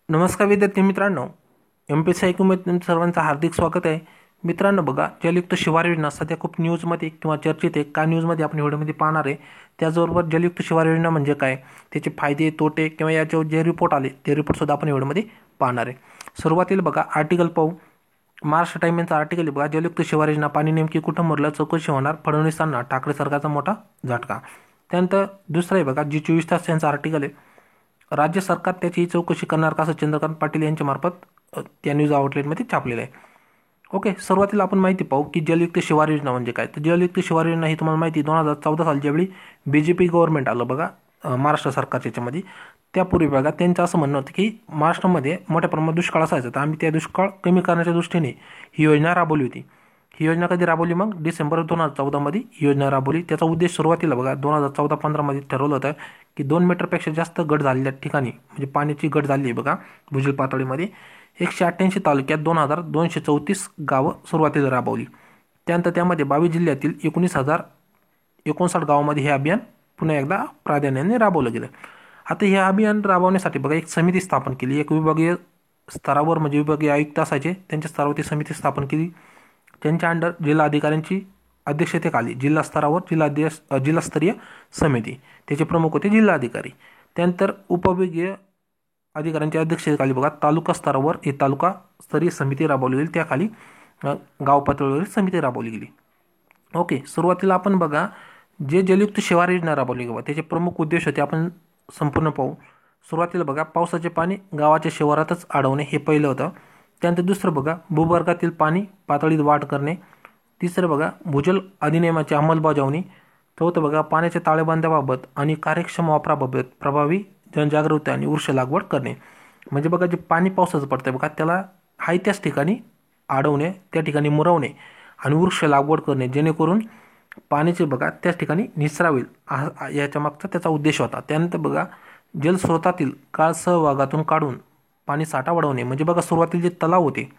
नमस्कार विद्यार्थी मित्रांनो, MPSC मध्ये तुमचं सर्वांचं हार्दिक स्वागत आहे. मित्रांनो बघा, जलयुक्त शिवार योजना सध्या खूप न्यूजमध्ये किंवा चर्चेत आहे. का न्यूजमध्ये आपण व्हिडिओमध्ये पाहणार आहे. त्याचबरोबर जलयुक्त शिवार योजना म्हणजे काय, त्याचे फायदे तोटे किंवा याच्यावर जे रिपोर्ट आले ते रिपोर्टसुद्धा आपण व्हिडिओमध्ये पाहणार आहे. सुरुवातीला बघा आर्टिकल पाहू. महाराष्ट्र टाइम यांचा आर्टिकल आहे बघा, जलयुक्त शिवार योजना पाणी नेमकी कुठं मुरलं, चौकशी होणार, फडणवीसांना ठाकरे सरकारचा मोठा झटका. त्यानंतर दुसरं आहे बघा, जी 24 तास यांचा आर्टिकल आहे. राज्य सरकार त्याची चौकशी करणार का, असं चंद्रकांत पाटील यांच्या मार्फत त्या न्यूज आउटलेटमध्ये छापलेलं आहे. ओके, सुरुवातीला आपण माहिती पाहू की जलयुक्त शिवार योजना म्हणजे काय. तर जलयुक्त शिवार योजना ही तुम्हाला माहिती 2014 साली ज्यावेळी BJP गव्हर्नमेंट आलं बघा महाराष्ट्र सरकारच्या याच्यामध्ये, त्यापूर्वी बघा त्यांचं असं म्हणणं होतं की महाराष्ट्रामध्ये मोठ्या प्रमाणात दुष्काळ असायचा, तर आम्ही त्या दुष्काळ कमी करण्याच्या दृष्टीने ही योजना राबवली होती. ही योजना कधी राबवली, मग डिसेंबर 2014 ही योजना राबवली. त्याचा उद्देश सुरुवातीला बघा 2014-15 ठरवलं होतं की 2 मीटरपेक्षा जास्त गट झालेल्या ठिकाणी म्हणजे पाण्याची गट झाली आहे बघा भूजल पातळीमध्ये 188 तालुक्यात 2234 गावं सुरुवातीला राबवली. त्यानंतर त्यामध्ये 22 जिल्ह्यातील 19,059 गावामध्ये हे अभियान पुन्हा एकदा प्राधान्याने राबवलं गेलं. आता हे अभियान राबवण्यासाठी बघा एक समिती स्थापन केली. एक विभागीय स्तरावर म्हणजे विभागीय आयुक्त असायचे, त्यांच्या स्तरावर ती समिती स्थापन केली. त्यांच्या अंडर जिल्हा अधिकाऱ्यांची अध्यक्षतेखाली जिल्हा स्तरावर जिल्हास्तरीय समिती, त्याचे प्रमुख होते जिल्हाधिकारी. त्यानंतर उपविभागीय अधिकाऱ्यांच्या अध्यक्षतेखाली बघा तालुका स्तरावर ही तालुका स्तरीय समिती राबवली गेली, त्याखाली गाव पातळीवर समिती राबवली गेली. ओके, सुरुवातीला आपण बघा जे जलयुक्त शिवार योजना राबवली गेली त्याचे प्रमुख उद्देश होते आपण संपूर्ण पाहू. सुरुवातीला बघा पावसाचे पाणी गावाच्या शिवारातच अडवणे हे पहिलं होतं. त्यानंतर दुसरं बघा भूगर्भातील पाणी पातळीत वाढ करणे. तिसरं बघा भूजल अधिनियमाची अंमलबजावणी. चौथं बघा पाण्याच्या ताळेबंदाबाबत आणि कार्यक्षम वापराबाबत प्रभावी जनजागृती आणि वृक्ष लागवड करणे. म्हणजे बघा जे पाणी पावसाचं पडतंय बघा त्याला हाय त्याच ठिकाणी अडवणे, त्या ठिकाणी मुरवणे आणि वृक्ष लागवड करणे, जेणेकरून पाण्याचे बघा त्याच ठिकाणी निचरा होईल, याच्या मागचा त्याचा उद्देश होता. त्यानंतर बघा जलस्रोतातील गाळ सहभागातून काढून पाणी साठा वाढवणे. म्हणजे बघा सुरुवातीला जे तलाव होते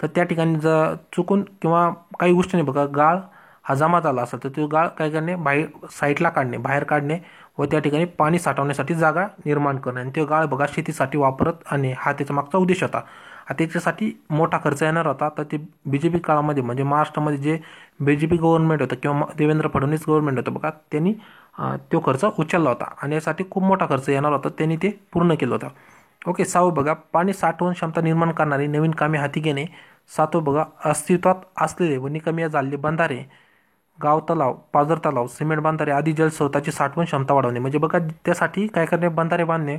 तर त्या ठिकाणी जर चुकून किंवा काही गोष्टीने बघा गाळ हा जमा झाला असेल तर तो गाळ काय करणे, बाहेर साईडला काढणे, बाहेर काढणे व त्या ठिकाणी पाणी साठवण्यासाठी जागा निर्माण करणे आणि तो गाळ बघा शेतीसाठी वापरत आणि हा त्याच्या मागचा उद्देश होता. त्याच्यासाठी मोठा खर्च येणार होता. तर ते BJP काळामध्ये म्हणजे महाराष्ट्रामध्ये जे BJP गव्हर्नमेंट होतं किंवा देवेंद्र फडणवीस गव्हर्नमेंट होतं बघा, त्यांनी तो खर्च उचलला होता आणि यासाठी खूप मोठा खर्च येणार होता, त्यांनी ते पूर्ण केलं होतं. ओके, 6वं बघा पाणी साठवण क्षमता निर्माण करणारी नवीन कामे हाती घेणे. 7वं बघा अस्तित्वात असलेले व निकमी झालेले बंधारे, गाव तलाव, पाझर तलाव, सिमेंट बंधारे आदी जलस्रोताची साठवण क्षमता वाढवणे. म्हणजे बघा त्यासाठी काय करणे, बंधारे बांधणे,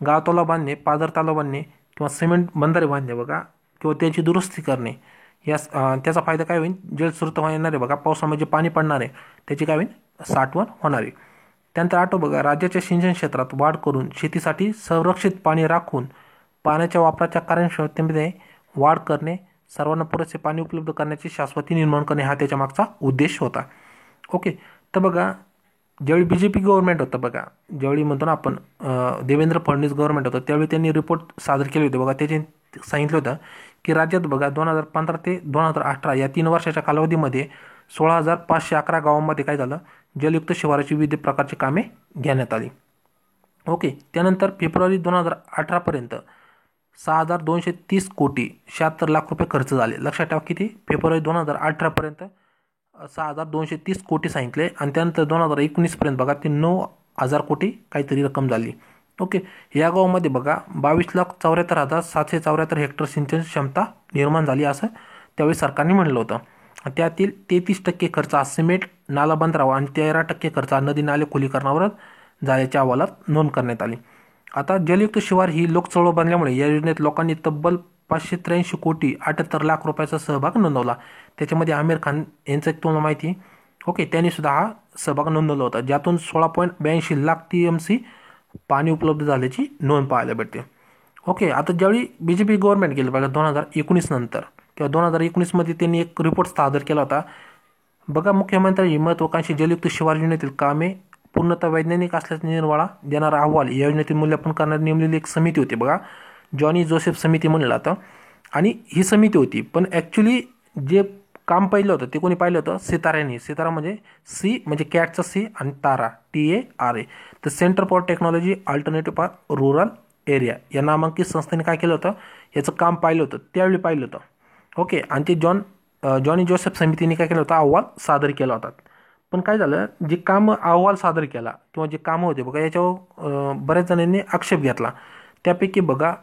गाव तलाव बांधणे, पाझर तलाव बांधणे किंवा सिमेंट बंधारे बांधणे बघा किंवा त्याची दुरुस्ती करणे. त्याचा फायदा काय होईल, जलस्रोत येणार आहे बघा पावसामध्ये पाणी पडणार आहे त्याची काय होईल, साठवण होणार आहे. त्यानंतर 8वं बघा राज्याच्या सिंचन क्षेत्रात वाढ करून शेतीसाठी संरक्षित पाणी राखून पाण्याच्या वापराच्या कार्यक्षमतेमध्ये वाढ करणे, सर्वांना पुरेसे पाणी उपलब्ध करण्याची शाश्वती निर्माण करणे हा त्याच्या मागचा उद्देश होता. ओके, तर बघा ज्यावेळी BJP गव्हर्नमेंट होतं बघा, ज्यावेळी म्हणतो ना आपण देवेंद्र फडणवीस गव्हर्नमेंट होतं, त्यावेळी त्यांनी रिपोर्ट सादर केले होते बघा. त्याचे सांगितलं होतं की राज्यात बघा 2015 ते 2018 या 3 वर्षाच्या कालावधीमध्ये 16,511 गावांमध्ये काय झालं, जलयुक्त शिवाराची विविध प्रकारची कामे घेण्यात आली. ओके, त्यानंतर फेब्रुवारी 2018पर्यंत 6,230 कोटी 76 लाख रुपये खर्च झाले. लक्षात ठेवा किती, फेब्रुवारी 2018पर्यंत 6,230 कोटी सांगितले आणि त्यानंतर 2019पर्यंत बघा ते 9,000 कोटी काहीतरी रक्कम झाली. ओके, या गावामध्ये बघा 22,74,774 हेक्टर सिंचन क्षमता निर्माण झाली असं त्यावेळी सरकारने म्हणलं होतं. त्यातील 33% खर्च हा सिमेंट नाला बांधरावा आणि 13% खर्च हा नदी नाले खोलीकरणावरच झाल्याच्या अहवालात नोंद करण्यात आली. आता जलयुक्त शिवार ही लोकचळवळ बनल्यामुळे या योजनेत लोकांनी तब्बल 583 कोटी 78 लाख रुपयाचा सहभाग नोंदवला. त्याच्यामध्ये आमिर खान यांचं एक तुम्हाला माहिती. ओके, त्यांनी सुद्धा हा सहभाग नोंदवला होता, ज्यातून 16.82 लाख TMC पाणी उपलब्ध झाल्याची नोंद पाहायला भेटते. ओके, आता ज्यावेळी BJP गव्हर्नमेंट गेलं बघा 2019 नंतर किंवा 2019मध्ये त्यांनी एक रिपोर्ट सादर केला होता बघा. मुख्यमंत्री महत्त्वाकांक्षी जलयुक्त शिवार योजनेतील कामे पूर्णतः वैज्ञानिक असल्याचा निर्वाळा देणारा अहवाल या योजनेतील मूल्यांकन करण्यात नेमलेली एक समिती होती बघा, जॉनी जोसेफ समिती म्हणलं जातं. आणि ही समिती होती, पण ॲक्च्युली जे काम पाहिलं होतं ते कोणी पाहिलं होतं, सिताऱ्यांनी. सितारा म्हणजे म्हणजे कॅटचा C आणि तारा TARA, तर centre for technology alternative for rural area या नामांकित संस्थेने काय केलं होतं, याचं काम पाहिलं होतं, त्यावेळी पाहिलं होतं. ओके. आणि ते जॉनी जोसेफ समितीने काय केलं होतं, अहवाल सादर केला होता. पण काय झालं, जे काम अहवाल सादर केला किंवा जे कामं होते बघा, याच्यावर बऱ्याच जणांनी आक्षेप घेतला. त्यापैकी बघा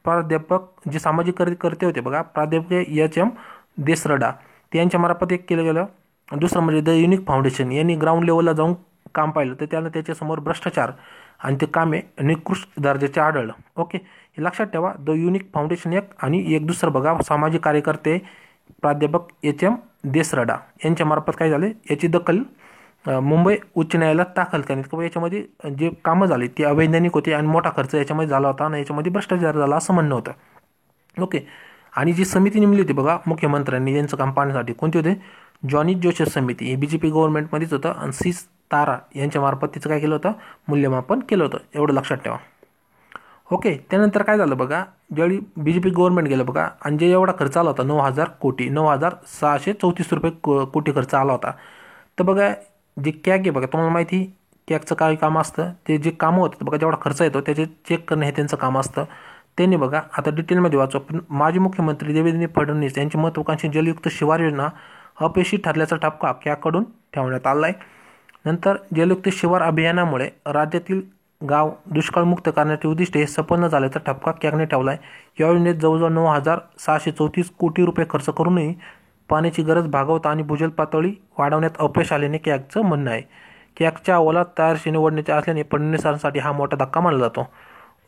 प्राध्यापक जे सामाजिक कार्यकर्ते होते बघा, प्राध्यापक HM देसरडा त्यांच्या मार्फत एक केलं गेलं. दुसरं म्हणजे द युनिक फाउंडेशन यांनी ग्राउंड लेवलला जाऊन काम पाहिलं, तर त्यानं त्याच्यासमोर भ्रष्टाचार आणि ते कामे निकृष्ट दर्जाचे आढळलं. ओके. हे लक्षात ठेवा, द युनिक फाउंडेशन एक आणि एक दुसरं बघा सामाजिक कार्यकर्ते प्राध्यापक HM देसरडा यांच्या मार्फत काय झाले, याची दखल मुंबई उच्च न्यायालयात दाखल करण्यात किंवा याच्यामध्ये जे कामं झाली ती अवैधानिक होती आणि मोठा खर्च याच्यामध्ये झाला होता आणि याच्यामध्ये भ्रष्टाचार झाला असं म्हणणं होतं. ओके. आणि जी समिती नेमली होती बघा मुख्यमंत्र्यांनी यांचं काम पाहण्यासाठी, कोणती होते, जॉनी जोसेफ समिती. हे BJP गव्हर्नमेंटमध्येच होतं आणि तारा यांच्या मार्फत तिचं काय केलं होतं, मूल्यमापन केलं होतं. एवढं लक्षात ठेवा. ओके. त्यानंतर काय झालं बघा, ज्यावेळी BJP गव्हर्नमेंट गेलं बघा आणि जे एवढा खर्च आला होता 9,000 कोटी, 9,634 रुपये कोटी खर्च आला होता. तर बघा जे कॅग आहे बघा, तुम्हाला माहिती कॅगचं काय काम असतं, ते जे कामं होतं बघा, जेवढा खर्च येतो त्याचे चेक करणं हे त्यांचं काम असतं. त्यांनी बघा आता डिटेलमध्ये वाचू आपण, माजी मुख्यमंत्री देवेंद्र फडणवीस यांची महत्त्वाकांक्षी जलयुक्त शिवार योजना अपयशी ठरल्याचा ठपका कॅगकडून ठेवण्यात आला आहे. नंतर जलयुक्त शिवार अभियानामुळे राज्यातील गाव दुष्काळमुक्त करण्याचे उद्दिष्ट हे सफल झाल्याचा ठपका कॅगने ठेवला आहे. या योजनेत जवळजवळ 9,634 कोटी रुपये खर्च करूनही पाण्याची गरज भागवता आणि भूजल पातळी वाढवण्यात अपयश आल्याने कॅगचं म्हणणं आहे. कॅगच्या अहवालात तयारशी निवडण्याचे असल्याने फडणवीसांसाठी हा मोठा धक्का मानला जातो.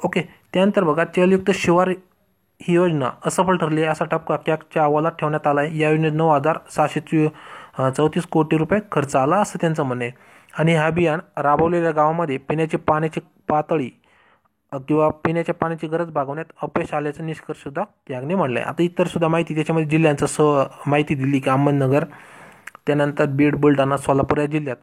ओके. त्यानंतर बघा जलयुक्त शिवार ही योजना असफल ठरली आहे असा ठपका कॅगच्या अहवालात ठेवण्यात आला आहे. या योजनेत 9,634 कोटी रुपये खर्च आला असं त्यांचं म्हणणं आहे. आणि हे अभियान राबवलेल्या गावामध्ये पिण्याची पाण्याची पातळी किंवा पिण्याच्या पाण्याची गरज भागवण्यात अपयश आल्याचा निष्कर्ष सुद्धा कॅगने म्हणलं आहे. आता इतर सुद्धा माहिती त्याच्यामध्ये जिल्ह्यांचं माहिती दिली की अहमदनगर, त्यानंतर बीड, बुलढाणा, सोलापूर या जिल्ह्यात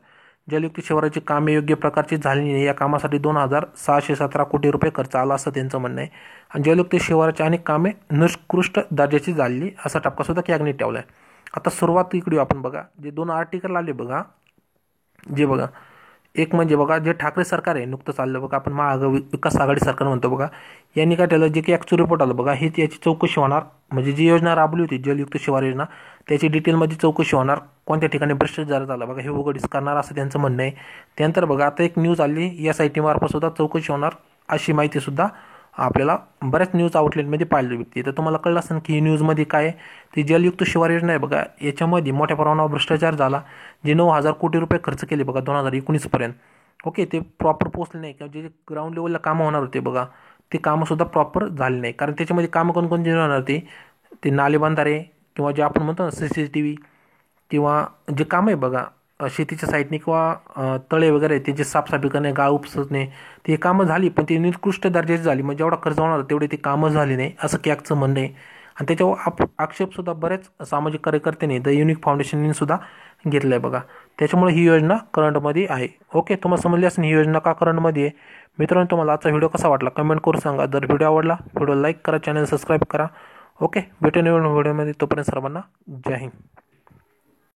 जलयुक्त शिवाराची कामे योग्य प्रकारची झाली नाही. या कामासाठी 2,617 कोटी रुपये खर्च आला असं त्यांचं म्हणणं आहे. आणि जलयुक्त शिवाराची अनेक कामे निकृष्ट दर्जाची झाली असा टप्पा सुद्धा कॅगने ठेवला आहे. आता सुरुवात इकडे आपण बघा, जे 2 आर्टिकल आले बघा, जे बघा एक म्हणजे बघा जे ठाकरे सरकार आहे नुकतं चाललं बघा, आपण महाविकास आघाडी सरकार म्हणतो बघा, यांनी काय केलं, जे काही ॲक्च्युअल रिपोर्ट आलं बघा, ही याची चौकशी होणार. म्हणजे जी योजना राबवली होती जलयुक्त शिवार योजना, त्याची डिटेलमध्ये चौकशी होणार. कोणत्या ठिकाणी भ्रष्टाचार झाला बघा हे उघडीस करणार असं त्यांचं म्हणणं आहे. त्यानंतर बघा आता एक न्यूज आली, SIT मार्फत सुद्धा चौकशी होणार अशी माहिती सुद्धा आपल्याला बऱ्याच न्यूज आउटलेटमध्ये पाहायला भेटते. तर तुम्हाला कळलं असेल की ही न्यूजमध्ये काय आहे, ती जलयुक्त शिवार योजना आहे बघा, याच्यामध्ये मोठ्या प्रमाणावर भ्रष्टाचार झाला. जे 9,000 कोटी रुपये खर्च केले बघा 2019 पर्यंत. ओके. ते प्रॉपर पोचले नाही किंवा जे ग्राउंड लेवलला कामं होणार होते बघा, ते कामंसुद्धा प्रॉपर झाले नाही. कारण त्याच्यामध्ये कामं कोणकोणती होणार ते नाले बांधारे किंवा जे आपण म्हणतो ना CCTV किंवा जे काम आहे बघा शेतीच्या साईडने किंवा तळे वगैरे त्याची साफसफाई करणे, गाळ उपसणे, ते कामं झाली पण ती निकृष्ट दर्जाची झाली. म्हणजे जेवढा खर्च होणार तेवढे ती कामं झाली नाही असं कॅगचं म्हणणं आहे. आणि त्याच्यावर आक्षेपसुद्धा बरेच सामाजिक कार्यकर्त्यांनी द युनिक फाउंडेशनने सुद्धा घेतलं आहे बघा. त्याच्यामुळे ही योजना करंटमध्ये आहे. ओके. तुम्हाला समजली असेल ही योजना का करंटमध्ये आहे. मित्रांनो तुम्हाला आजचा व्हिडिओ कसा वाटला कमेंट करून सांगा. जर व्हिडिओ आवडला व्हिडिओ लाईक करा, चॅनल सबस्क्राईब करा. ओके. भेटून व्हिडिओमध्ये, तोपर्यंत सर्वांना जय हिंद.